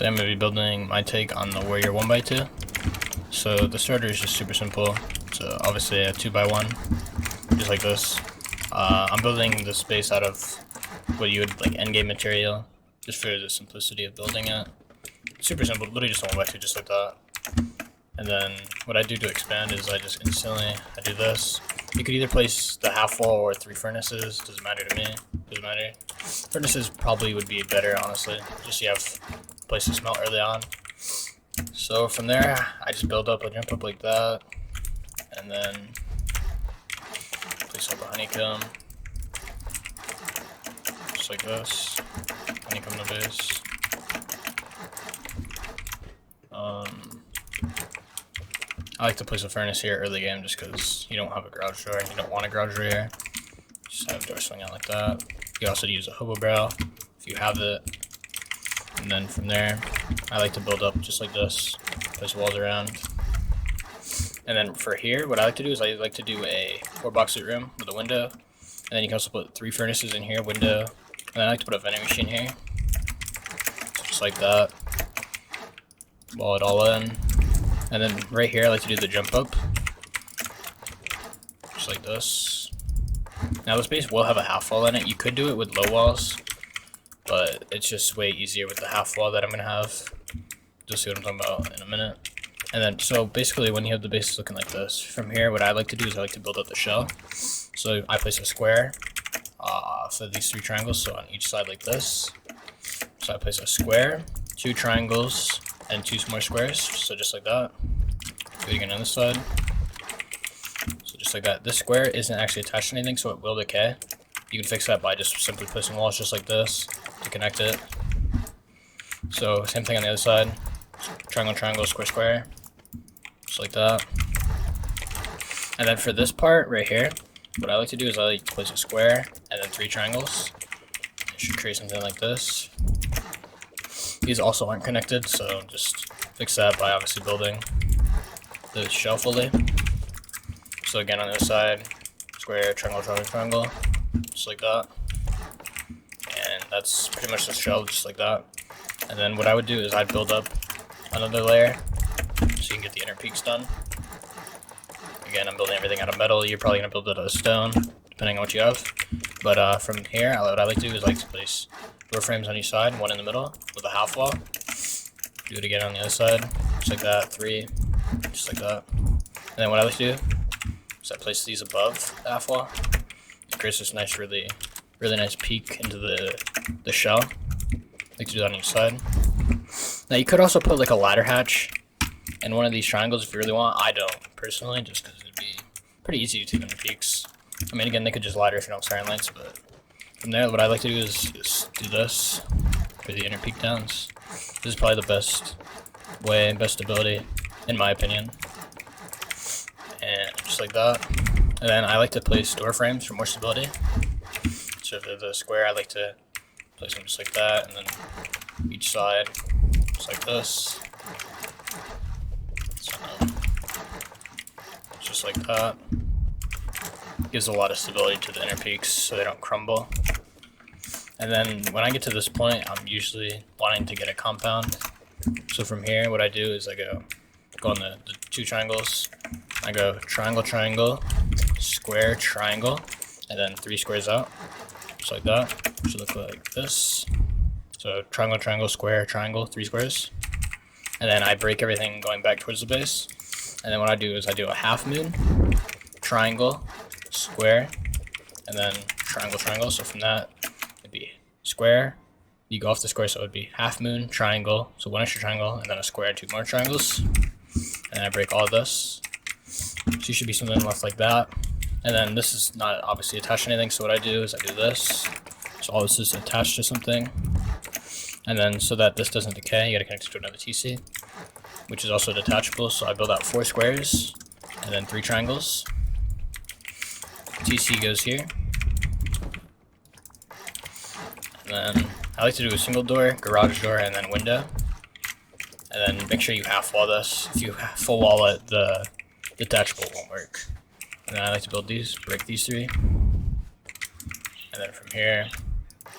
Today I'm going to be building my take on the Warrior 1x2. So the starter is just super simple. So obviously a 2x1, just like this. I'm building this base out of what you would like endgame material, just for the simplicity of building it. Super simple, literally just a 1x2, just like that. And then what I do to expand is I do this. You could either place the half wall or 3 furnaces, doesn't matter to me, doesn't matter. Furnaces probably would be better, honestly, just so you have a place to smelt early on. So from there, I just build up, I jump up like that, and then place up a honeycomb, just like this, honeycomb the base. I like to place a furnace here early game just because you don't have a garage door and you don't want a garage door here. Just have a door swing out like that. You also use a hobo barrel if you have it. And then from there, I like to build up just like this, place walls around. And then for here, what I like to do is I like to do a 4-box suit room with a window. And then you can also put 3 furnaces in here, window. And then I like to put a vending machine here. So just like that. Wall it all in. And then right here, I like to do the jump up. Just like this. Now this base will have a half wall in it. You could do it with low walls, but it's just way easier with the half wall that I'm gonna have. You'll see what I'm talking about in a minute. And then, so basically when you have the base looking like this, from here, what I like to do is I like to build up the shell. So I place a square for these 3 triangles, so on each side like this. So I place a square, 2 triangles, and 2 more squares, so just like that. Do it again on this side. So just like that. This square isn't actually attached to anything, so it will decay. You can fix that by just simply placing walls just like this to connect it. So same thing on the other side. Triangle, triangle, square, square. Just like that. And then for this part right here, what I like to do is I like to place a square and then 3 triangles. It should create something like this. These also aren't connected, so just fix that by obviously building the shell fully. So again on the other side, square, triangle, triangle, triangle, just like that. And that's pretty much the shell, just like that. And then what I would do is I'd build up another layer, so you can get the inner peaks done. Again, I'm building everything out of metal. You're probably gonna build it out of stone, depending on what you have. But from here, what I like to do is I like to place door frames on each side, 1 in the middle with a half wall. Do it again on the other side, just like that, 3, just like that. And then what I like to do is I place these above the half wall. It creates this nice, really nice peak into the shell. I like to do that on each side. Now you could also put like a ladder hatch in one of these triangles if you really want. I don't personally, just because it'd be pretty easy to take in the peaks. I mean, again, they could just ladder if you don't have siren lights, but from there, what I like to do is do this for the inner peak downs. This is probably the best way, best ability, in my opinion. And just like that. And then I like to place door frames for more stability. So for the square, I like to place them just like that, and then each side, just like this. So, just like that. Gives a lot of stability to the inner peaks so they don't crumble. And then when I get to this point, I'm usually wanting to get a compound. So from here, what I do is I go on the 2 triangles. I go triangle, triangle, square, triangle, and then 3 squares out, just like that. It should look like this. So triangle, triangle, square, triangle, 3 squares. And then I break everything going back towards the base. And then what I do is I do a half moon, triangle, square, and then triangle, triangle. So from that, it'd be square. You go off the square, so it would be half moon, triangle, so 1 extra triangle, and then a square, 2 more triangles. And I break all of this. So you should be something left like that. And then this is not obviously attached to anything, so what I do is I do this. So all this is attached to something. And then so that this doesn't decay, you gotta connect it to another TC, which is also detachable. So I build out 4 squares and then 3 triangles. TC goes here. And then I like to do a single door, garage door, and then window. And then make sure you half wall this. If you full wall it, the detachable won't work. And then I like to build these, break these 3. And then from here,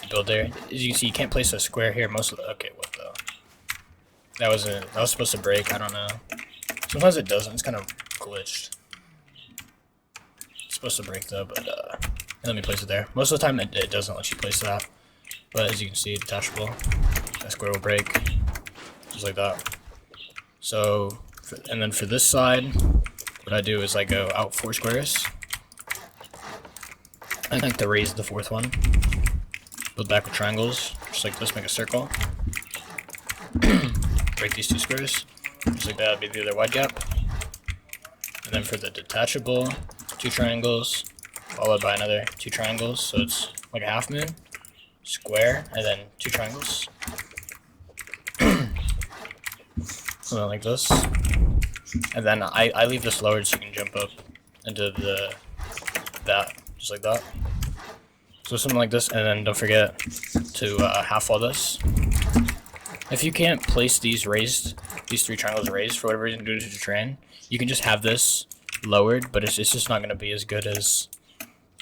you build there. As you can see, you can't place a square here. Okay, what the? That was supposed to break. I don't know. Sometimes it doesn't. It's kind of glitched. It's supposed to break though, but let me place it there. Most of the time it doesn't let you place that. But as you can see, detachable. That square will break, just like that. So, and then for this side, what I do is I go out 4 squares. I like to raise the 4th one. Build back with triangles, just like this. Make a circle. Break these 2 squares, just like that. Would be the other wide gap. And then for the detachable, 2 triangles, followed by another 2 triangles. So it's like a half moon. Square, and then 2 triangles. Something like this. And then I leave this lowered so you can jump up into that, just like that. So something like this, and then don't forget to half wall this. If you can't place these 3 triangles raised for whatever reason due to the terrain, you can just have this lowered, but it's just not going to be as good as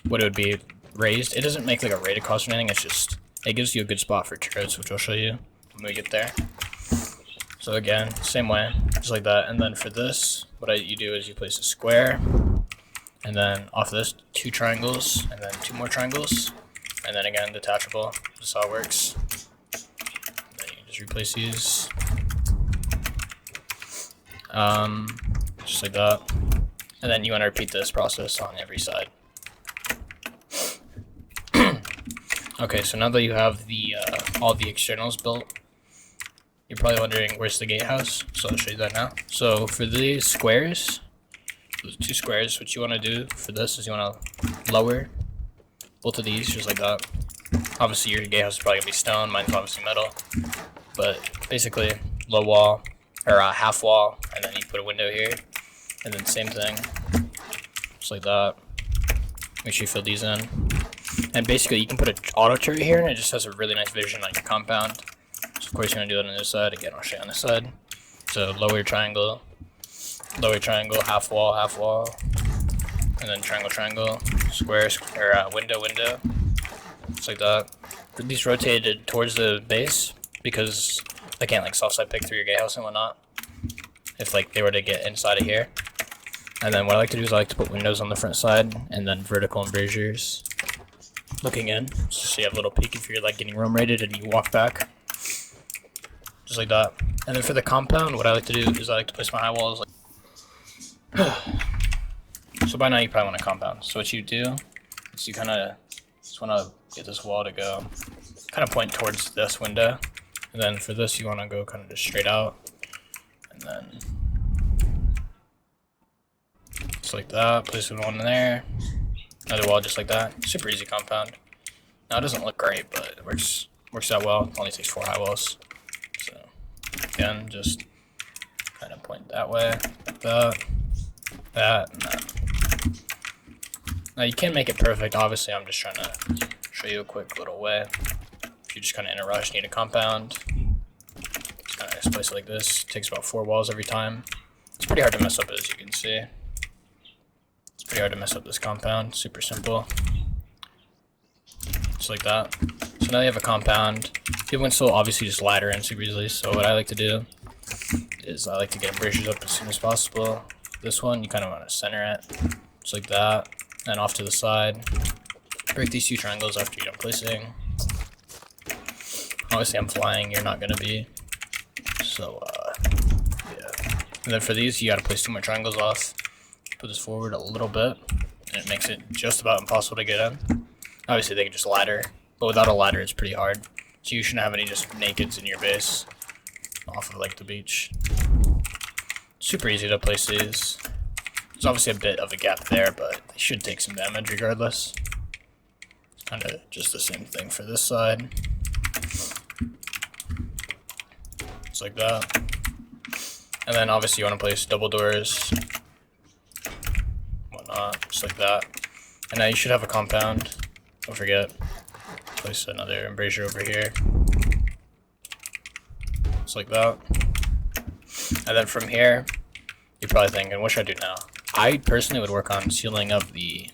what it would be raised. It doesn't make like a rated cost or anything, it's just, it gives you a good spot for turrets, which I'll show you when we get there. So again, same way, just like that. And then for this, what you do is you place a square, and then off this, 2 triangles, and then 2 more triangles, and then again, detachable. This is how it works. Then you can just replace these. Just like that. And then you want to repeat this process on every side. Okay, so now that you have the all the externals built, you're probably wondering where's the gatehouse. So I'll show you that now. So for these squares, those 2 squares, what you want to do for this is you want to lower both of these just like that. Obviously your gatehouse is probably gonna be stone, mine's obviously metal, but basically low wall or half wall, and then you put a window here, and then same thing, just like that. Make sure you fill these in. And basically, you can put an auto turret here, and it just has a really nice vision on your compound. So of course, you're gonna do that on this side. Again, I'll show you on this side. So lower triangle, half wall, and then triangle, square, or window, just like that. These rotated towards the base because they can't like soft side pick through your gatehouse and whatnot. If like they were to get inside of here. And then what I like to do is I like to put windows on the front side, and then vertical embrasures looking in, so you have a little peek if you're like getting room rated and you walk back, just like that. And then for the compound, what I like to do is I like to place my high walls like so by now you probably want a compound. So what you do is you kind of just want to get this wall to go kind of point towards this window, and then for this you want to go kind of just straight out, and then just like that. Place one in there. Another wall just like that. Super easy compound. Now it doesn't look great, but it works out well. It only takes 4 high walls. So again, just kind of point that way, like that, and that. Now you can't make it perfect. Obviously, I'm just trying to show you a quick little way. If you're just kind of in a rush, need a compound. Just kind of place it like this. It takes about 4 walls every time. It's pretty hard to mess up, as you can see. It's pretty hard to mess up this compound. Super simple. Just like that. So now you have a compound. People can still obviously just ladder in super easily. So what I like to do is I like to get embrasures up as soon as possible. This one, you kind of want to center it. Just like that. And off to the side. Break these 2 triangles after you're done placing. Obviously I'm flying, you're not going to be. So, yeah. And then for these, you got to place 2 more triangles off. Put this forward a little bit, and it makes it just about impossible to get in. Obviously they can just ladder, but without a ladder it's pretty hard. So you shouldn't have any just nakeds in your base off of like the beach. Super easy to place these. There's obviously a bit of a gap there, but they should take some damage regardless. It's kind of just the same thing for this side. Just like that. And then obviously you want to place double doors. Just like that. And now you should have a compound. Don't forget. Place another embrasure over here. Just like that. And then from here, you're probably thinking, what should I do now? I personally would work on sealing up the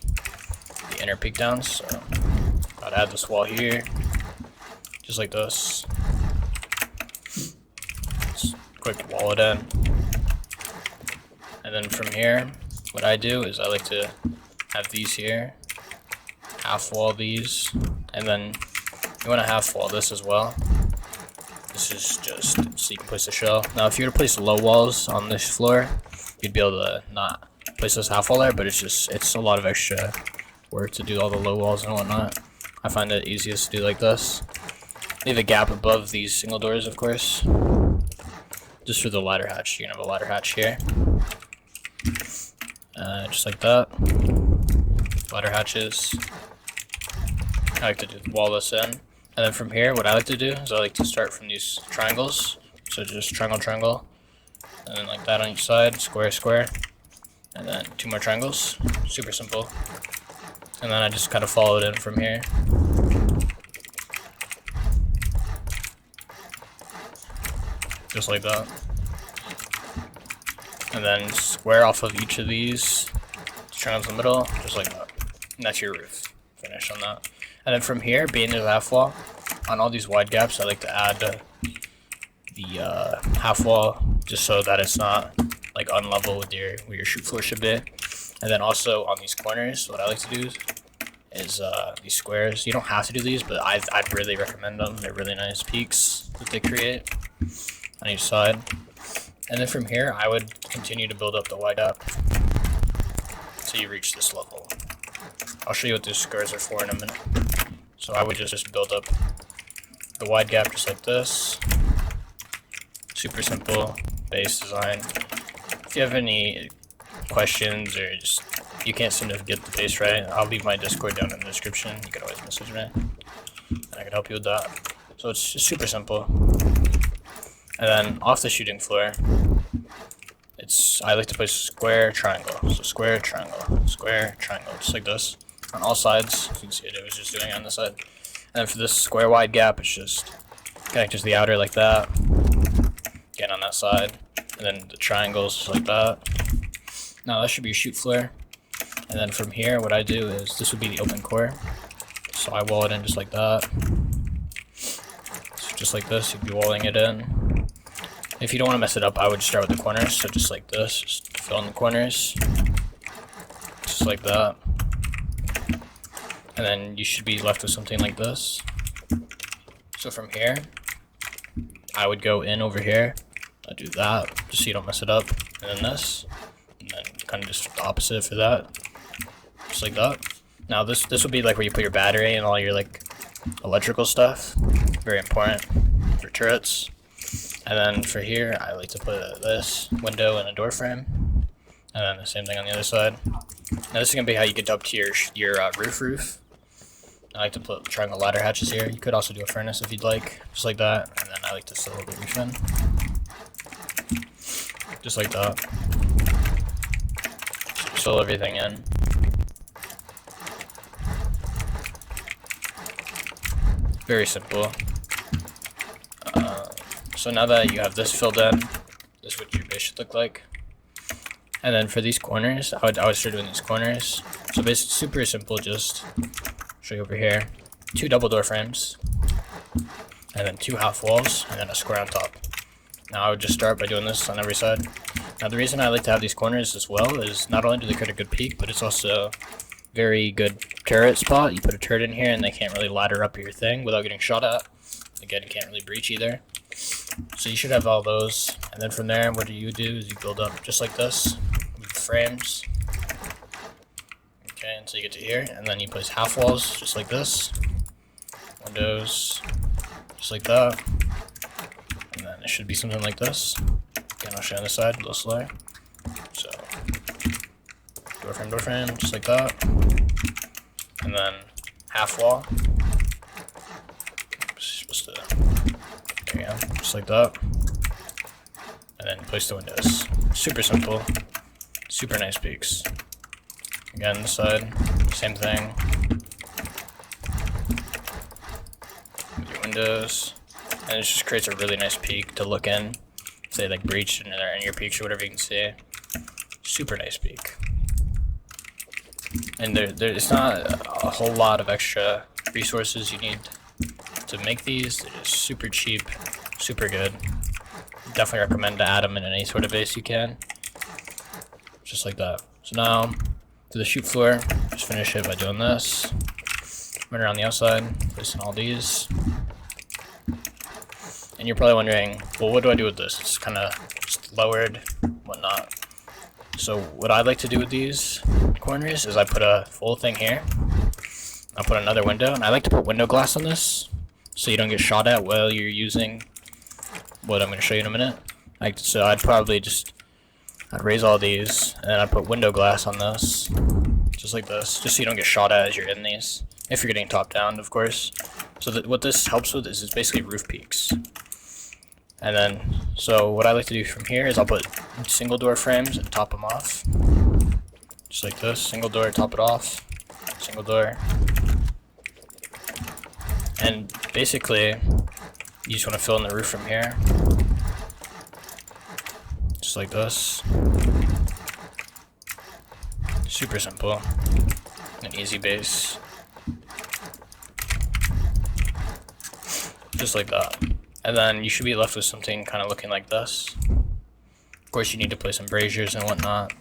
inner peak downs. So I'd add this wall here. Just like this. quick wall it in. And then from here, what I do is I like to have these here, half wall these, and then you want to half wall this as well. This is just so you can place the shell. Now if you were to place low walls on this floor, you'd be able to not place this half wall there, but it's a lot of extra work to do all the low walls and whatnot. I find it easiest to do like this. Leave a gap above these single doors, of course, just for the ladder hatch. You can have a ladder hatch here, just like that. Ladder hatches. I like to wall this in, and then from here, what I like to do is I like to start from these triangles. So just triangle, triangle, and then like that on each side, square, square, and then 2 more triangles. Super simple. And then I just kind of follow it in from here. Just like that. And then square off of each of these, triangles in the middle, just like that. And that's your roof. Finish on that. And then from here, being there's a half wall, on all these wide gaps, I like to add the half wall, just so that it's not like on level with where your shoot floor should be. And then also on these corners, what I like to do is these squares. You don't have to do these, but I'd really recommend them. They're really nice peaks that they create on each side. And then from here, I would continue to build up the wide gap until you reach this level. I'll show you what these squares are for in a minute. So I would just build up the wide gap just like this. Super simple base design. If you have any questions or just you can't seem to get the base right, I'll leave my Discord down in the description. You can always message me and I can help you with that. So it's just super simple. And then off the shooting floor, I like to place square, triangle. So square, triangle, square, triangle, just like this on all sides. You can see it was just doing it on this side. And then for this square wide gap, it's just connect to the outer like that. Again on that side, and then the triangles just like that. Now that should be your shoot floor. And then from here, what I do is this would be the open core. So I wall it in just like that. So just like this, you'd be walling it in. If you don't want to mess it up, I would start with the corners. So just like this, just fill in the corners, just like that. And then you should be left with something like this. So from here, I would go in over here. I do that, just so you don't mess it up. And then this, and then kind of just the opposite for that, just like that. Now this would be like where you put your battery and all your like electrical stuff. Very important for turrets. And then for here, I like to put this window and a door frame, and then the same thing on the other side. Now this is gonna be how you get up to your roof. I like to put triangle ladder hatches here. You could also do a furnace if you'd like, just like that. And then I like to fill the roof in, just like that. Fill everything in. Very simple. So now that you have this filled in, this is what your base should look like. And then for these corners, I would start doing these corners. So basically super simple, just show you over here. 2 double door frames, and then 2 half walls, and then a square on top. Now I would just start by doing this on every side. Now the reason I like to have these corners as well is not only do they create a good peak, but it's also very good turret spot. You put a turret in here and they can't really ladder up your thing without getting shot at. Again, you can't really breach either. So you should have all those, and then from there, what you do is you build up just like this with the frames. Okay, until you get to here, and then you place half walls just like this, windows just like that, and then it should be something like this. Again, I'll show you on this side a little slower. So door frame, just like that, and then half wall. There you go, just like that. And then place the windows. Super simple, super nice peaks. Again, this side, same thing. With your windows. And it just creates a really nice peak to look in. Say like breach in your peaks or whatever you can see. Super nice peak. And there's not a whole lot of extra resources you need to make these. They're just super cheap, super good. Definitely recommend to add them in any sort of base you can. Just like that. So now, to the shoot floor, just finish it by doing this. Run around the outside, placing all these. And you're probably wondering, well, what do I do with this? It's kind of just lowered, whatnot. So what I like to do with these corners is I put a full thing here. I'll put another window, and I like to put window glass on this so you don't get shot at while you're using what I'm going to show you in a minute. So I'd probably I'd raise all these, and then I'd put window glass on this, just like this, just so you don't get shot at as you're in these, if you're getting top down, of course. So what this helps with is it's basically roof peaks. And then, so what I like to do from here is I'll put single door frames and top them off, just like this. Single door, top it off, single door. And basically, you just want to fill in the roof from here, just like this. Super simple, an easy base, just like that. And then you should be left with something kind of looking like this. Of course, you need to place some braziers and whatnot.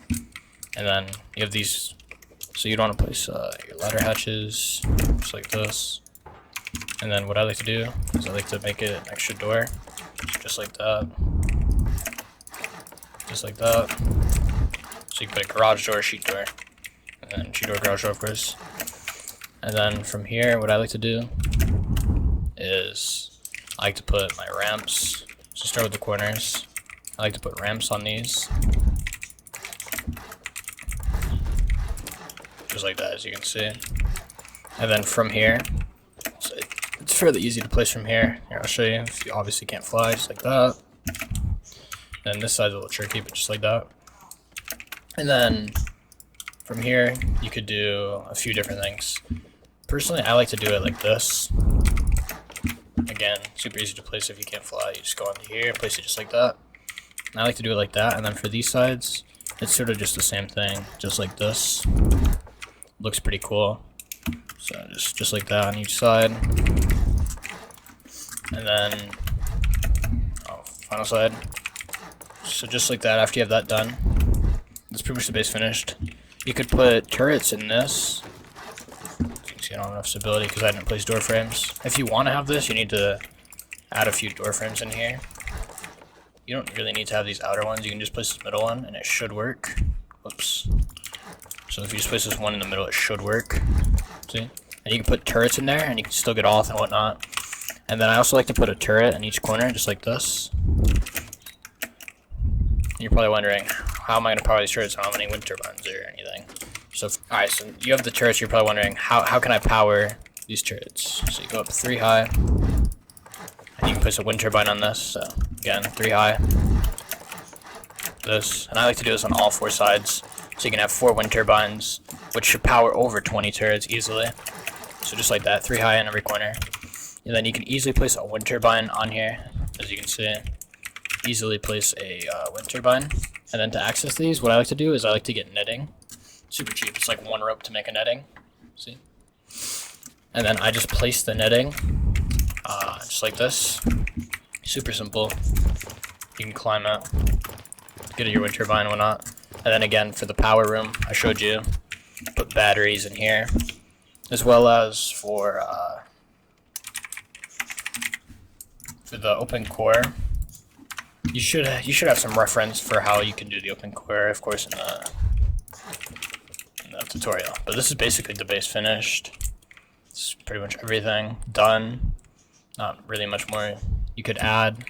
And then you have these, so you'd want to place your ladder hatches, just like this. And then what I like to do is I like to make it an extra door, just like that. Just like that. So you can put a garage door, sheet door, and then sheet door, garage door, of course. And then from here, what I like to do is I like to put my ramps. So start with the corners. I like to put ramps on these, just like that, as you can see. And then from here, so it's fairly easy to place from here. Here, I'll show you. If you obviously can't fly, just like that. And this side's a little tricky, but just like that. And then from here, you could do a few different things. Personally, I like to do it like this. Again, super easy to place if you can't fly. You just go onto here, place it just like that. And I like to do it like that. And then for these sides, it's sort of just the same thing, just like this. Looks pretty cool. So just like that on each side. And then, final side. So just like that, after you have that done, that's pretty much the base finished. You could put turrets in this. I don't have enough stability because I didn't place door frames. If you want to have this, you need to add a few door frames in here. You don't really need to have these outer ones. You can just place this middle one, and it should work. Whoops. So if you just place this one in the middle, it should work. See? And you can put turrets in there, and you can still get off and whatnot. And then I also like to put a turret in each corner, just like this. You're probably wondering, how am I going to power these turrets? How many wind turbines or anything? So, alright, so you have the turrets. You're probably wondering, how can I power these turrets? So you go up 3 high, and you can place a wind turbine on this. So again, 3 high. This, and I like to do this on all 4 sides. So you can have 4 wind turbines, which should power over 20 turrets easily. So just like that, 3 high in every corner. And then you can easily place a wind turbine on here, as you can see. Easily place a wind turbine. And then to access these, what I like to do is I like to get netting. Super cheap. It's like 1 rope to make a netting. See? And then I just place the netting just like this. Super simple. You can climb it, get your wind turbine and whatnot. And then again, for the power room, I showed you, put batteries in here, as well as for the open core. You should have some reference for how you can do the open core, of course, in the tutorial. But this is basically the base finished. It's pretty much everything done. Not really much more you could add.